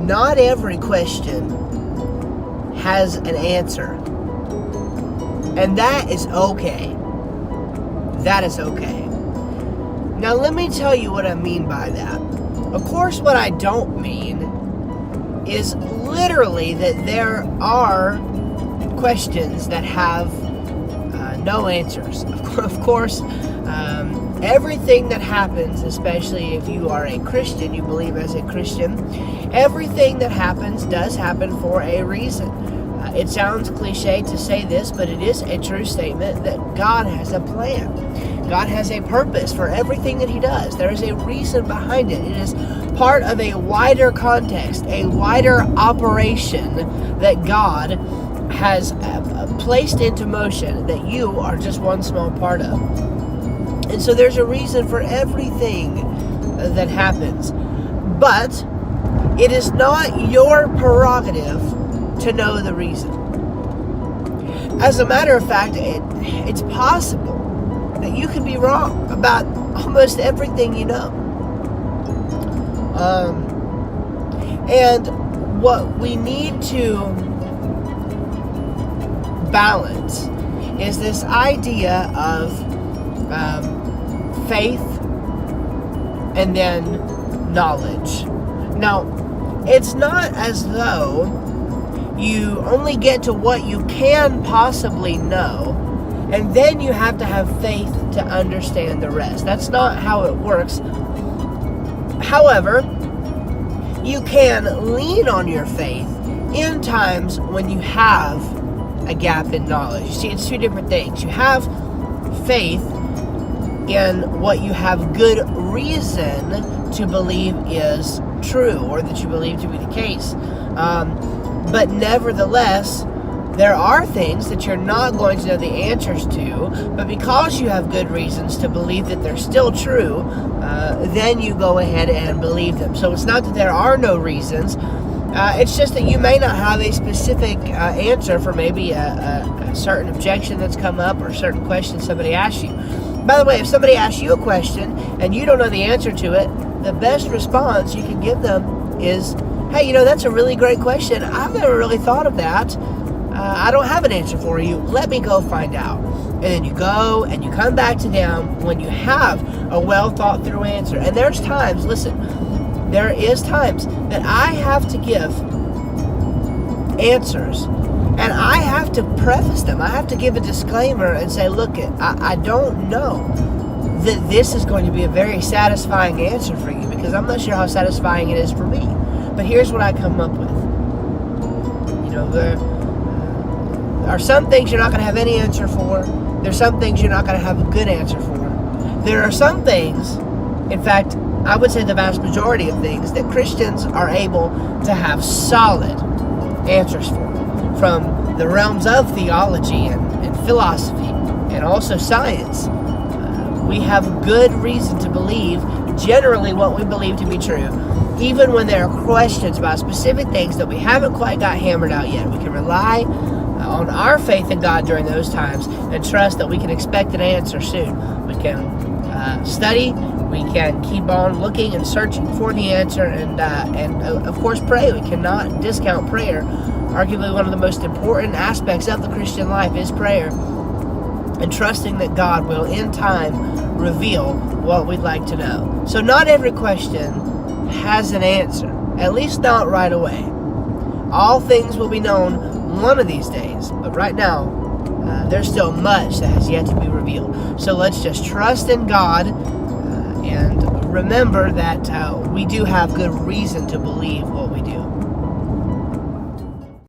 not every question has an answer. And that is okay. That is okay. Now let me tell you what I mean by that. Of course, what I don't mean is literally that there are questions that have no answers. Of course, everything that happens, especially if you are a Christian, you believe as a Christian, everything that happens does happen for a reason. It sounds cliche to say this, but it is a true statement that God has a plan. God has a purpose for everything that He does. There is a reason behind it. It is part of a wider context, a wider operation that God has placed into motion that you are just one small part of. And so there's a reason for everything that happens. But it is not your prerogative to know the reason. As a matter of fact, it's possible that you can be wrong about almost everything you know. And what we need to balance is this idea of faith and then knowledge. Now, it's not as though you only get to what you can possibly know, and then you have to have faith to understand the rest. That's not how it works. However, you can lean on your faith in times when you have a gap in knowledge. You see, it's two different things. You have faith in what you have good reason to believe is true, or that you believe to be the case. But nevertheless, there are things that you're not going to know the answers to, but because you have good reasons to believe that they're still true, then you go ahead and believe them. So it's not that there are no reasons. It's just that you may not have a specific answer for maybe a certain objection that's come up, or a certain question somebody asks you. By the way, if somebody asks you a question and you don't know the answer to it, the best response you can give them is, hey, that's a really great question. I've never really thought of that. I don't have an answer for you. Let me go find out. And then you go and you come back to them when you have a well thought through answer. And there's times, there is times that I have to give answers, and I have to preface them. I have to give a disclaimer and say, look, I don't know that this is going to be a very satisfying answer for you, because I'm not sure how satisfying it is for me. But here's what I come up with. There are some things you're not going to have any answer for. There's some things you're not going to have a good answer for. There are some things, in fact, I would say the vast majority of things, that Christians are able to have solid answers for, from the realms of theology and philosophy and also science. We have good reason to believe generally what we believe to be true, even when there are questions about specific things that we haven't quite got hammered out yet. We can rely on our faith in God during those times and trust that we can expect an answer soon. We can study, we can keep on looking and searching for the answer, and of course pray. We cannot discount prayer. Arguably one of the most important aspects of the Christian life is prayer, and trusting that God will in time reveal what we'd like to know. So not every question has an answer, at least not right away. All things will be known one of these days, but right now there's still much that has yet to be revealed. So let's just trust in God and remember that we do have good reason to believe what we do.